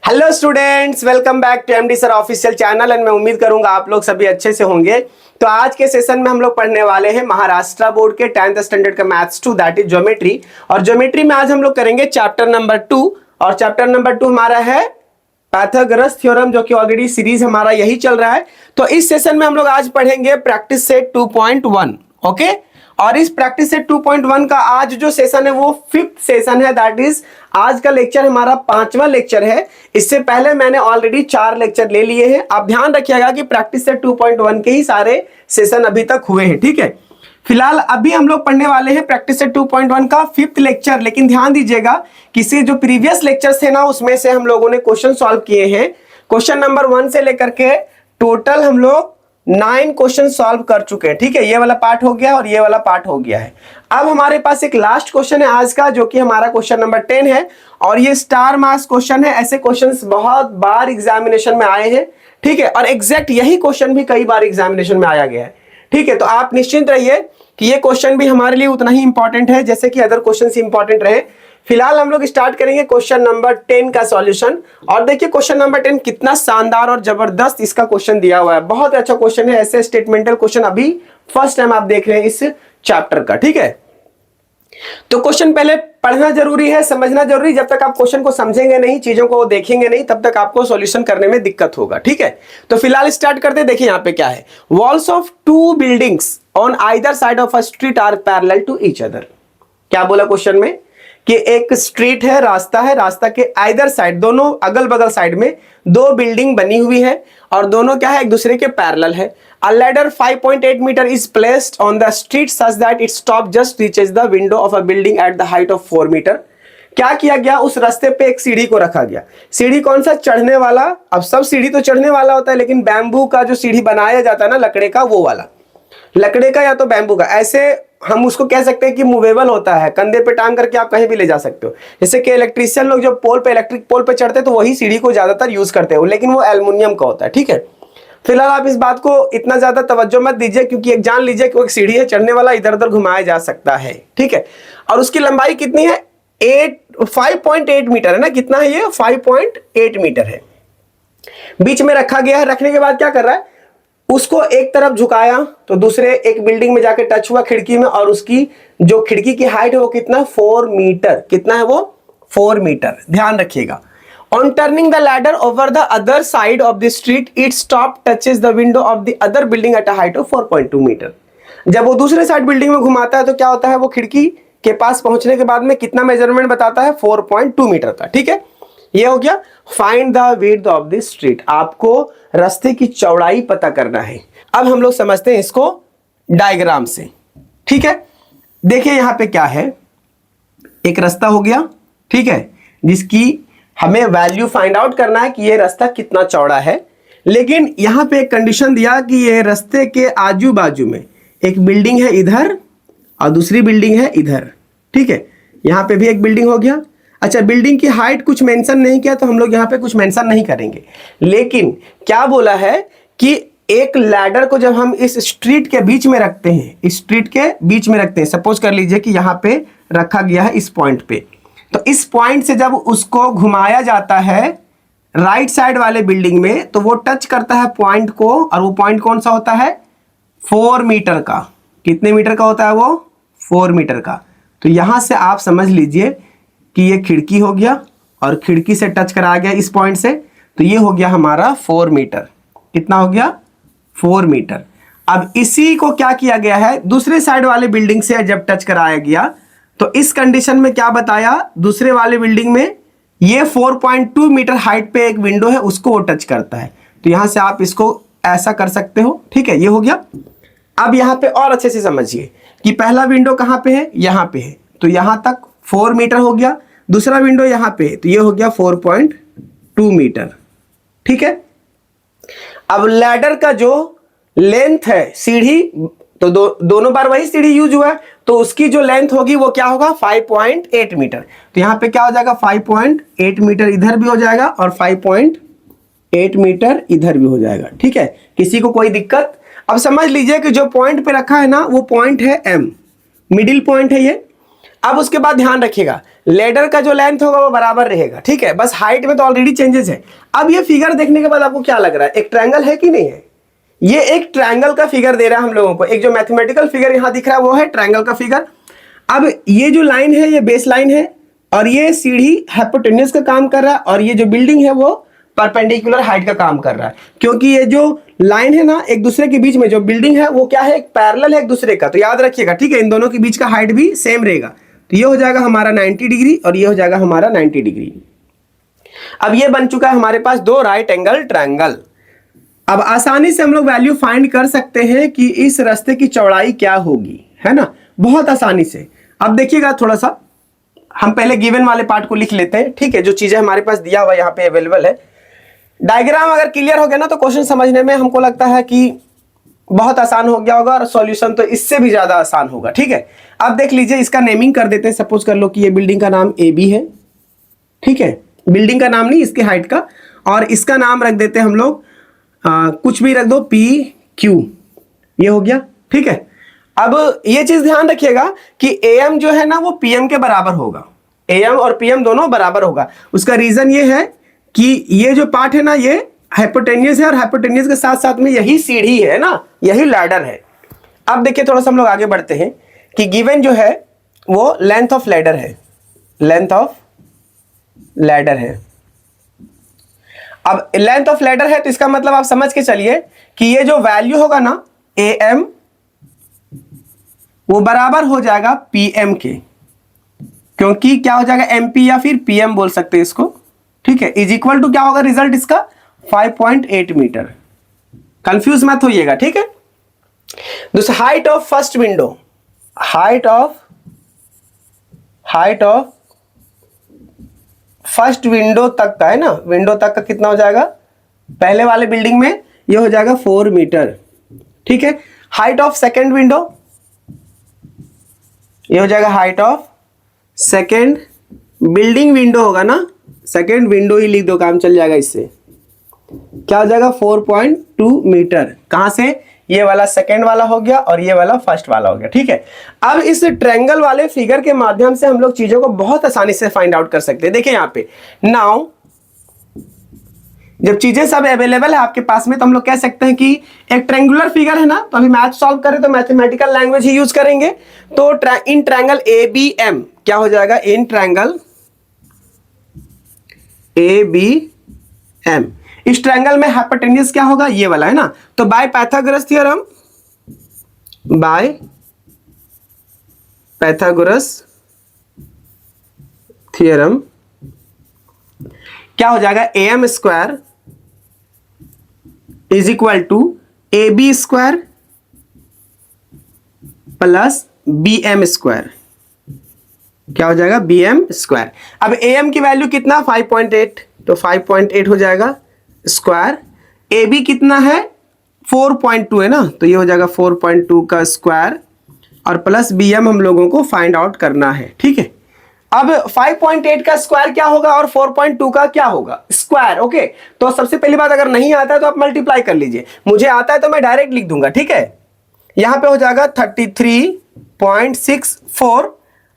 Hello students, welcome back to MD sir official channel and मैं उम्मीद करूंगा आप लोग सभी अच्छे से होंगे। तो आज के सेशन में हम लोग पढ़ने वाले हैं महाराष्ट्र बोर्ड के 10th स्टैंडर्ड का मैथ्स 2 दैट इज ज्योमेट्री। और ज्योमेट्री में आज हम लोग करेंगे चैप्टर नंबर 2 और चैप्टर नंबर 2 हमारा है पाइथागोरस थ्योरम, जो कि ऑलरेडी सीरीज हमारा यही चल रहा है। तो इस सेशन में हम लोग आज पढ़ेंगे प्रैक्टिस सेट 2.1। ओके, और इस प्रैक्टिस सेट 2.1 का आज जो सेशन है वो 5th सेशन है। दैट इज आज का लेक्चर हमारा 5वां लेक्चर है। इससे पहले मैंने ऑलरेडी 4 लेक्चर ले लिए हैं। आप ध्यान रखिएगा कि प्रैक्टिस सेट 2.1 के ही सारे सेशन अभी तक हुए हैं। ठीक है, फिलहाल अभी हम लोग पढ़ने वाले हैं प्रैक्टिस सेट 2.1 का 5th लेक्चर। लेकिन ध्यान दीजिएगा कि जो प्रीवियस लेक्चर्स थे ना, उसमें से हम लोगों ने क्वेश्चन सॉल्व किए हैं। क्वेश्चन नंबर 1 से लेकर के टोटल हम लोग 9 क्वेश्चन सॉल्व कर चुके हैं। ठीक है, ये वाला पार्ट हो गया और ये वाला पार्ट हो गया है। अब हमारे पास एक लास्ट क्वेश्चन है आज का, जो कि हमारा क्वेश्चन नंबर 10 है और ये स्टार मार्क्स क्वेश्चन है। ऐसे क्वेश्चंस बहुत बार एग्जामिनेशन में आए हैं। ठीक है, और एग्जैक्ट यही क्वेश्चन भी कई बार एग्जामिनेशन में आया गया है। ठीक है, तो आप निश्चिंत रहिए कि ये क्वेश्चन भी हमारे लिए उतना ही इंपॉर्टेंट है जैसे कि अदर क्वेश्चन इंपॉर्टेंट रहे। फिलहाल हम लोग स्टार्ट करेंगे क्वेश्चन नंबर 10 का सॉल्यूशन। और देखिए क्वेश्चन नंबर 10 कितना शानदार और जबरदस्त इसका क्वेश्चन दिया हुआ है। बहुत अच्छा क्वेश्चन है। ऐसे स्टेटमेंटल क्वेश्चन अभी फर्स्ट टाइम आप देख रहे हैं इस चैप्टर का। ठीक है, तो क्वेश्चन पहले पढ़ना जरूरी है, समझना जरूरी। जब तक आप क्वेश्चन को समझेंगे नहीं, चीजों को देखेंगे नहीं, तब तक आपको सॉल्यूशन करने में दिक्कत होगा। ठीक है, तो फिलहाल स्टार्ट करते हैं। देखिए यहाँ पे क्या है, walls of 2 buildings on either side of a street are parallel to each other. क्या बोला क्वेश्चन में कि एक स्ट्रीट है, रास्ता है, रास्ता के आइदर साइड, दोनों अगल बगल साइड में 2 बिल्डिंग बनी हुई है और दोनों क्या है, एक दूसरे के पैरेलल है। A ladder 5.8 meter is placed on the street such that its top just reaches the window of a building at the height of 4 meter। क्या किया गया, उस रास्ते पे एक सीढ़ी को रखा गया। सीढ़ी कौन सा, चढ़ने वाला। अब सब सीढ़ी तो चढ़ने वाला होता है, लेकिन बैम्बू का जो सीढ़ी बनाया जाता है ना, लकड़े का, वो वाला, लकड़े का या तो बैम्बू का। ऐसे हम उसको कह सकते हैं कि मूवेबल होता है, कंधे पे टांग करके आप कहीं भी ले जा सकते हो। जैसे कि इलेक्ट्रिशियन लोग जब पोल पे, इलेक्ट्रिक पोल पे चढ़ते हैं तो वही सीढ़ी को ज्यादातर यूज करते हैं, लेकिन वो एल्युमिनियम का होता है। ठीक है, फिलहाल आप इस बात को इतना ज्यादा तवज्जो मत दीजिए, क्योंकि एक जान लीजिए कि वो एक सीढ़ी है, चढ़ने वाला, इधर उधर घुमाया जा सकता है। ठीक है, और उसकी लंबाई कितनी है, 5.8 मीटर है ना। कितना है ये, 5.8 मीटर है। बीच में रखा गया है। रखने के बाद क्या कर रहा है, उसको एक तरफ झुकाया तो दूसरे एक बिल्डिंग में जाके टच हुआ खिड़की में, और उसकी जो खिड़की की हाइट है वो कितना, 4 मीटर। कितना है वो, 4 मीटर। ध्यान रखिएगा। On turning the ladder over the other side of the street, its top touches the window of the other building at a height of 4.2 meter। जब वो दूसरे साइड बिल्डिंग में घुमाता है तो क्या होता है, वो खिड़की के पास पहुंचने के बाद में कितना मेजरमेंट बताता है, 4.2 मीटर का। ठीक है, ये हो गया। Find the width of the street, आपको रास्ते की चौड़ाई पता करना है। अब हम लोग समझते हैं इसको डायग्राम से। ठीक है, देखिए यहां पे क्या है, एक रास्ता हो गया। ठीक है, जिसकी हमें वैल्यू फाइंड आउट करना है कि ये रास्ता कितना चौड़ा है। लेकिन यहां पे एक कंडीशन दिया कि ये रास्ते के आजू बाजू में एक बिल्डिंग है इधर और दूसरी बिल्डिंग है इधर। ठीक है, यहां पे भी एक बिल्डिंग हो गया। अच्छा, बिल्डिंग की हाइट कुछ मेंशन नहीं किया तो हम लोग यहां पे कुछ मेंशन नहीं करेंगे। लेकिन क्या बोला है कि एक लैडर को जब हम इस स्ट्रीट के बीच में रखते हैं, इस स्ट्रीट के बीच में रखते हैं, सपोज कर लीजिए कि यहां पे रखा गया है इस पॉइंट पे, तो इस पॉइंट से जब उसको घुमाया जाता है राइट साइड वाले बिल्डिंग में, तो वो टच करता है पॉइंट को, और वो पॉइंट कौन सा होता है, 4 मीटर का। कितने मीटर का होता है वो, 4 मीटर का। तो यहां से आप समझ लीजिए कि ये खिड़की हो गया और खिड़की से टच कराया गया इस पॉइंट से, तो ये हो गया हमारा 4 मीटर। कितना हो गया, 4 मीटर। अब इसी को क्या किया गया है, दूसरे साइड वाले बिल्डिंग से जब टच कराया गया तो इस कंडीशन में क्या बताया, दूसरे वाले बिल्डिंग में ये 4.2 मीटर हाइट पे एक विंडो है, उसको वो टच करता है। तो यहां से आप इसको ऐसा कर सकते हो। ठीक है, ये हो गया। अब यहां पे और अच्छे से समझिए कि पहला विंडो कहां पे है, यहां पे है, तो यहां तक 4 मीटर हो गया। दूसरा विंडो यहां पे है, तो ये हो गया 4.2 मीटर। ठीक है, अब लैडर का जो लेंथ है, सीढ़ी तो दोनों बार वही सीढ़ी यूज हुआ है, तो उसकी जो लेंथ होगी वो क्या होगा, 5.8 मीटर। तो यहां पे क्या हो जाएगा, 5.8 मीटर इधर भी हो जाएगा और 5.8 मीटर इधर भी हो जाएगा। ठीक है, किसी को कोई दिक्कत। अब समझ लीजिए कि जो पॉइंट पे रखा है ना, वो पॉइंट है M, मिडिल पॉइंट है ये। अब उसके बाद ध्यान रखिएगा, लेडर का जो लेंथ होगा वो बराबर रहेगा, ठीक है, बस हाइट में तो ऑलरेडी चेंजेस है। अब ये फिगर देखने के बाद आपको क्या लग रहा है, एक ट्रायंगल है कि नहीं है? ये एक ट्रायंगल का फिगर दे रहा है हम लोगों को, एक जो मैथमेटिकल फिगर यहां दिख रहा है वो है ट्रायंगल का फिगर। अब ये जो लाइन है ये बेस लाइन है, और ये सीढ़ी हाइपोटेन्यूज का काम कर रहा है, और ये जो बिल्डिंग है वो परपेंडिकुलर हाइट का काम कर रहा है, क्योंकि ये जो लाइन है ना एक दूसरे के बीच में, जो बिल्डिंग है वो क्या है, एक पैरेलल है एक दूसरे का, तो याद रखिएगा, ठीक है, इन दोनों के बीच का हाइट भी सेम रहेगा। तो ये हो जाएगा हमारा 90 डिग्री और ये हो जाएगा हमारा 90 डिग्री। अब ये बन चुका है हमारे पास दो राइट एंगल ट्रायंगल। अब आसानी से हम लोग वैल्यू फाइंड कर सकते हैं कि इस रास्ते की चौड़ाई क्या होगी, है ना, बहुत आसानी से। अब देखिएगा थोड़ा सा, हम पहले गिवन वाले पार्ट को लिख लेते हैं, ठीक है, जो चीजें हमारे पास दिया हुआ यहाँ पे अवेलेबल है। डायग्राम अगर क्लियर हो गया ना तो क्वेश्चन समझने में हमको लगता है कि बहुत आसान हो गया होगा, और सॉल्यूशन तो इससे भी ज्यादा आसान होगा, ठीक है। अब देख लीजिए, इसका नेमिंग कर देते हैं। सपोज कर लो कि ये बिल्डिंग का नाम AB है, ठीक है, बिल्डिंग का नाम नहीं, इसके हाइट का, और इसका नाम रख देते हैं हम लोग कुछ भी रख दो PQ, ये हो गया, ठीक है। अब ये चीज ध्यान रखिएगा कि AM जो है ना वो PM के बराबर होगा, AM और PM दोनों बराबर होगा। उसका रीजन ये है कि ये जो पार्ट है ना ये हाइपोटेन्यूज है, और हाइपोटेन्यूज के साथ साथ में यही सीढ़ी है ना, यही लैडर है। अब देखिए थोड़ा सा हम लोग आगे बढ़ते हैं कि गिवन जो है वो लेंथ ऑफ लैडर है, लेंथ ऑफ लैडर है। अब लेंथ ऑफ लैडर है तो इसका मतलब आप समझ के चलिए कि ये जो वैल्यू होगा ना AM वो बराबर हो जाएगा PM के, क्योंकि क्या हो जाएगा MP या फिर PM बोल सकते हैं इसको, ठीक है, इज इक्वल टू क्या होगा रिजल्ट इसका 5.8 मीटर। कंफ्यूज मत होइएगा, ठीक है। दूसरा height of first window, height of first window तक का है ना, विंडो तक का कितना हो जाएगा, पहले वाले बिल्डिंग में ये हो जाएगा 4 मीटर, ठीक है। हाइट ऑफ सेकेंड विंडो, ये हो जाएगा height of second building window होगा ना, सेकेंड विंडो ही लिख दो, काम चल जाएगा। इससे क्या हो जाएगा 4.2 मीटर। कहां से, ये वाला सेकेंड वाला हो गया और ये वाला फर्स्ट वाला हो गया, ठीक है। अब इस ट्रायंगल वाले फिगर के माध्यम से हम लोग चीजों को बहुत आसानी से फाइंड आउट कर सकते हैं। देखिए यहां पे नाउ जब चीजें सब अवेलेबल है आपके पास में, तो हम लोग कह सकते हैं कि एक ट्रायंगुलर फिगर है ना, तो अभी मैथ सॉल्व करें तो मैथमेटिकल लैंग्वेज ही यूज करेंगे। तो इन ट्रायंगल ABM क्या हो जाएगा, इन ट्रायंगल ABM, इस ट्रायंगल में हाइपोटेन्यूज क्या होगा, ये वाला है ना। तो बाय पाइथागोरस थ्योरम क्या हो जाएगा, AM square is equal to AB square plus BM square, क्या हो जाएगा BM स्क्वायर। अब AM की वैल्यू कितना 5.8, तो 5.8 हो जाएगा स्क्वायर। AB कितना है 4.2 है ना, तो ये हो जाएगा 4.2 का स्क्वायर, और प्लस BM हम लोगों को फाइंड आउट करना है, ठीक है। अब 5.8 का स्क्वायर क्या होगा और 4.2 का क्या होगा स्क्वायर, ओके। तो सबसे पहली बात, अगर नहीं आता है तो आप मल्टीप्लाई कर लीजिए, मुझे आता है तो मैं डायरेक्ट लिख दूंगा, ठीक है। यहां पे हो जाएगा 33.64,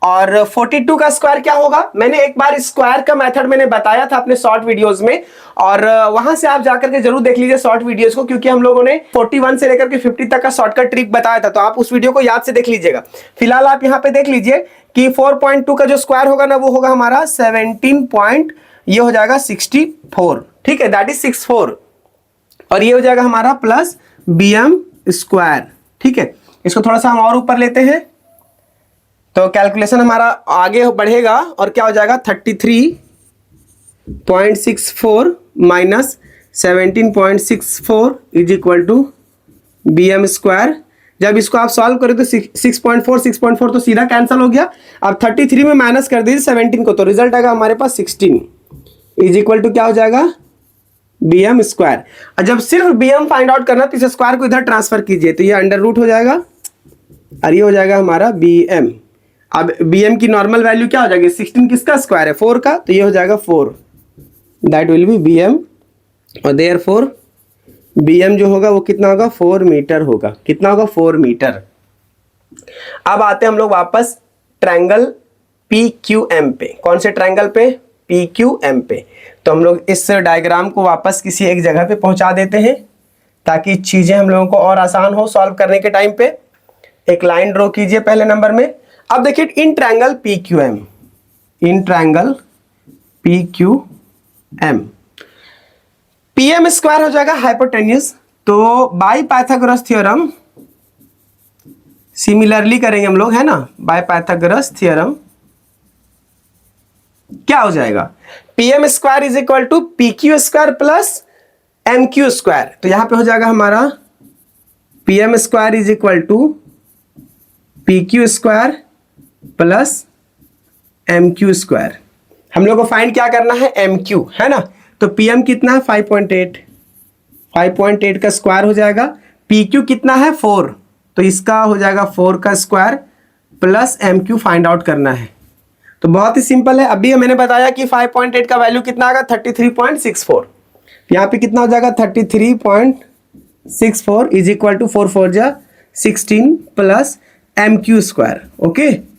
और 42 का स्क्वायर क्या होगा, मैंने एक बार स्क्वायर का मेथड मैंने बताया था अपने शॉर्ट वीडियोस में, और वहां से आप जाकर के जरूर देख लीजिए शॉर्ट वीडियोस को, क्योंकि हम लोगों ने 41 से लेकर के 50 तक का शॉर्टकट ट्रिक बताया था, तो आप उस वीडियो को याद से देख लीजिएगा। फिलहाल आप यहां पे देख लीजिए कि 4.2 का जो स्क्वायर होगा ना वो होगा हमारा 17 ये हो जाएगा 64, ठीक है, दैट इज 64, और ये हो जाएगा हमारा प्लस BM स्क्वायर, ठीक है। इसको थोड़ा सा हम और ऊपर लेते हैं तो कैलकुलेशन हमारा आगे बढ़ेगा, और क्या हो जाएगा 33.64 minus 17.64 is equal to BM square. जब इसको आप सॉल्व करें तो 6.4 तो सीधा कैंसिल हो गया। अब 33 में माइनस कर दीजिए 17 को, तो रिजल्ट आएगा हमारे पास 16 इज इक्वल टू क्या हो जाएगा BM स्क्वायर। और जब सिर्फ BM फाइंड आउट करना तो इस स्क्वायर को इधर ट्रांसफर कीजिए, तो ये अंडर रूट हो जाएगा और ये हो जाएगा हमारा BM। अब BM की नॉर्मल वैल्यू क्या हो जाएगी, 16 किसका स्क्वायर है 4 का, तो ये हो जाएगा 4, दैट विल बी BM, और देयरफॉर BM जो होगा वो कितना होगा 4 मीटर होगा। कितना होगा 4 मीटर। अब आते हैं हम लोग वापस ट्रायंगल PQM पे। कौन से ट्रायंगल पे? PQM पे। तो हम लोग इस डायग्राम को वापस किसी एक जगह पे पहुंचा देते हैं ताकि चीजें हम लोगों को और आसान हो सॉल्व करने के टाइम पे। एक लाइन ड्रॉ कीजिए पहले नंबर में। अब देखिए in triangle PQM, in triangle PQM PM square हो जाएगा हाइपोटेन्यूज। तो बाय पाइथागोरस थ्योरम सिमिलरली करेंगे हम लोग, है ना। बाय पाइथागोरस थ्योरम क्या हो जाएगा? PM square is equal to PQ square plus MQ square. तो यहां पे हो जाएगा हमारा PM square is equal to PQ square plus MQ square. हम लोग को फाइंड क्या करना है? MQ, है ना। तो PM कितना है? 5.8, 5.8 का स्क्वायर हो जाएगा। PQ कितना है? 4, तो इसका हो जाएगा 4 का square plus MQ find out करना है। तो बहुत ही सिंपल है। अभी मैंने बताया कि 5.8 का वैल्यू कितना आएगा? 33.64। यहाँ पे कितना हो जाएगा? 33.64 इज इक्वल टू 4 4 जा 16 प्लस MQ स्क्वायर। ओके,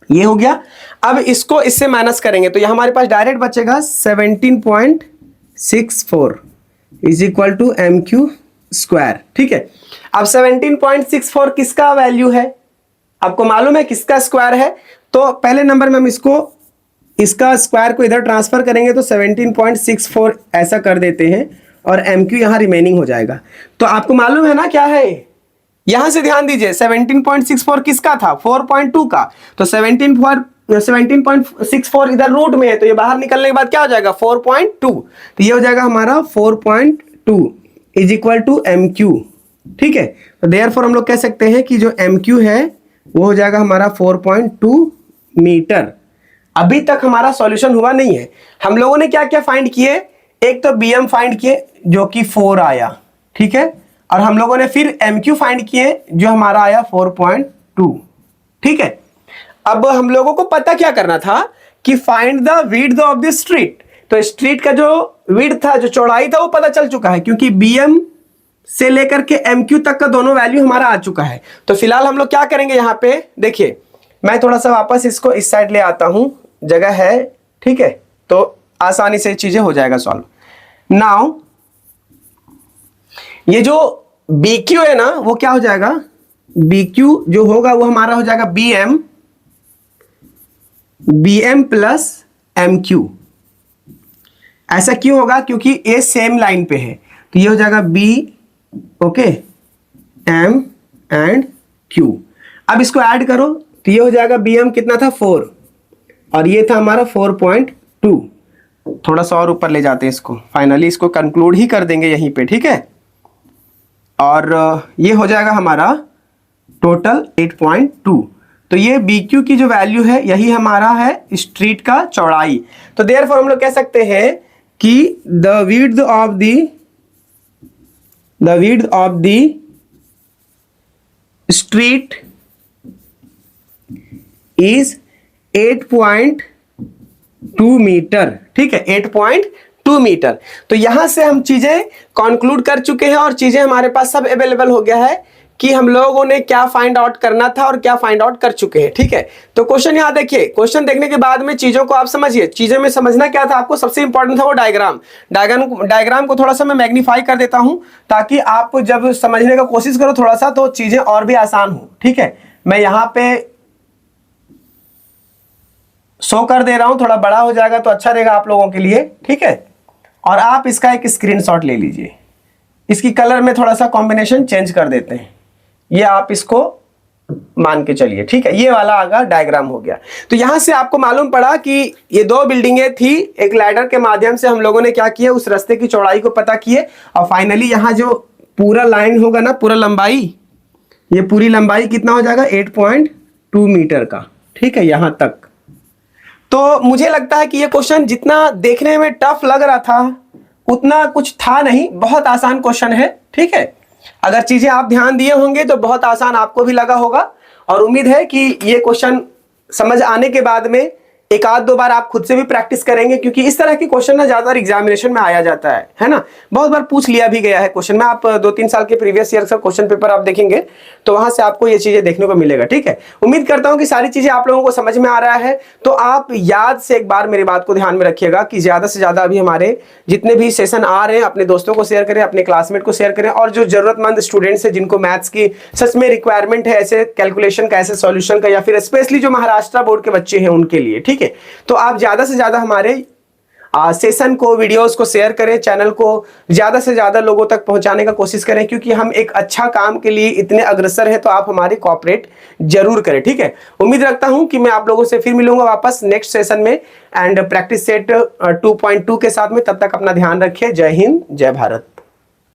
ये हो गया। अब इसको इससे माइनस करेंगे तो ये हमारे पास डायरेक्ट बचेगा 17.64 is equal to MQ square. ठीक है, अब 17.64 किसका वैल्यू है? आपको मालूम है किसका स्क्वायर है? तो पहले नंबर में हम इसका स्क्वायर को इधर ट्रांसफर करेंगे तो 17.64 ऐसा कर देते हैं और MQ यहां रिमेनिंग हो जाएगा। तो आपको मालूम है ना क्या है? यहां से ध्यान दीजिए, 17.64 किसका था? 4.2 का। तो 17.64 इधर रूट में है तो ये बाहर निकलने के बाद क्या हो जाएगा? 4.2। तो ये हो जाएगा हमारा 4.2 इज इक्वल टू MQ। ठीक है, तो देयरफॉर हम लोग कह सकते हैं कि जो MQ है वो हो जाएगा हमारा 4.2 मीटर। अभी तक हमारा सॉल्यूशन हुआ नहीं है। हम लोगों ने क्या क्या फाइंड किए? एक तो BM फाइंड किए जो कि 4 आया, ठीक है, और हम लोगों ने फिर MQ फाइंड किए जो हमारा आया 4.2। ठीक है, अब हम लोगों को पता क्या करना था कि find the width of the street. तो स्ट्रीट का जो विड्थ था, जो चौड़ाई था, वो पता चल चुका है क्योंकि BM से लेकर के MQ तक का दोनों वैल्यू हमारा आ चुका है। तो फिलहाल हम लोग क्या करेंगे? यहां पे देखिए, मैं थोड़ा सा वापस इसको इस साइड ले आता हूं, जगह है, ठीक है, तो आसानी से चीजें हो जाएगा सॉल्व। नाउ ये जो BQ है ना, वो क्या हो जाएगा? BQ जो होगा वो हमारा हो जाएगा BM प्लस MQ। ऐसा क्यों होगा? क्योंकि ये सेम लाइन पे है। तो ये हो जाएगा B, okay, M and Q। अब इसको ऐड करो तो ये हो जाएगा BM कितना था? 4, और ये था हमारा 4.2। थोड़ा सा और ऊपर ले जाते हैं इसको, फाइनली इसको कंक्लूड ही कर देंगे यहीं पे, ठीक है। और ये हो जाएगा हमारा टोटल 8.2। तो ये BQ की जो वैल्यू है यही हमारा है स्ट्रीट का चौड़ाई। तो देयरफॉर हम लोग कह सकते हैं कि the width of the street is 8.2 metre. ठीक है, 8.2 मीटर। तो यहां से हम चीजें कंक्लूड कर चुके हैं और चीजें हमारे पास सब अवेलेबल हो गया है कि हम लोगों ने क्या फाइंड आउट करना था और क्या फाइंड आउट कर चुके हैं। ठीक है, तो क्वेश्चन यहां देखिए, क्वेश्चन देखने के बाद में चीजों को आप समझिए। चीजें में समझना क्या था आपको? सबसे इंपॉर्टेंट था वो डायग्राम को थोड़ा सा मैं मैग्नीफाई कर देता हूं ताकि आप जब समझने का कोशिश करो थोड़ा सा तो चीजें और भी आसान हो। ठीक है, मैं यहां पे शो कर दे रहा हूं, थोड़ा बड़ा हो जाएगा तो अच्छा रहेगा आप लोगों के लिए। ठीक है, और आप इसका एक स्क्रीनशॉट ले लीजिए। इसकी कलर में थोड़ा सा कॉम्बिनेशन चेंज कर देते हैं, ये आप इसको मान के चलिए। ठीक है, ये वाला आगा डायग्राम हो गया। तो यहां से आपको मालूम पड़ा कि ये दो बिल्डिंगें थी, एक लैडर के माध्यम से हम लोगों ने क्या किया, उस रास्ते की चौड़ाई को पता किए और फाइनली यहां जो पूरा लाइन होगा ना, पूरा लंबाई, ये पूरी लंबाई कितना हो जाएगा? 8.2 मीटर का। ठीक है, यहां तक। तो मुझे लगता है कि ये क्वेश्चन जितना देखने में टफ लग रहा था उतना कुछ था नहीं, बहुत आसान क्वेश्चन है। ठीक है, अगर चीजें आप ध्यान दिए होंगे तो बहुत आसान आपको भी लगा होगा और उम्मीद है कि ये क्वेश्चन समझ आने के बाद में एक आध दो बार आप खुद से भी प्रैक्टिस करेंगे, क्योंकि इस तरह के क्वेश्चन ना ज्यादा एग्जामिनेशन में आया जाता है ना, बहुत बार पूछ लिया भी गया है क्वेश्चन में। आप 2-3 साल के प्रीवियस ईयर का क्वेश्चन पेपर आप देखेंगे तो वहां से आपको ये चीजें देखने को मिलेगा। ठीक है, उम्मीद करता हूं कि सारी चीजें आप लोगों को समझ में आ रहा है। तो आप याद से एक बार मेरी बात को ध्यान में रखिएगा कि ज्यादा से ज्यादा अभी हमारे जितने भी सेशन आ रहे हैं अपने दोस्तों को शेयर करें, अपने क्लासमेट को शेयर करें, और जो जरूरतमंद स्टूडेंट्स है जिनको मैथ्स की सच में रिक्वायरमेंट है, ऐसे कैलकुलेशन का, ऐसे सॉल्यूशन का, या फिर स्पेशली जो महाराष्ट्र बोर्ड के बच्चे हैं उनके लिए, ठीक है, तो आप ज्यादा से ज्यादा हमारे सेशन को, वीडियोस को शेयर करें, चैनल को ज्यादा से ज्यादा लोगों तक पहुंचाने का कोशिश करें, क्योंकि हम एक अच्छा काम के लिए इतने अग्रसर हैं, तो आप हमारे कोऑपरेट जरूर करें। ठीक है, उम्मीद रखता हूं कि मैं आप लोगों से फिर मिलूंगा वापस नेक्स्ट सेशन में एंड प्रैक्टिस सेट 2.2 के साथ में। तब तक अपना ध्यान रखिए। जय हिंद, जय भारत।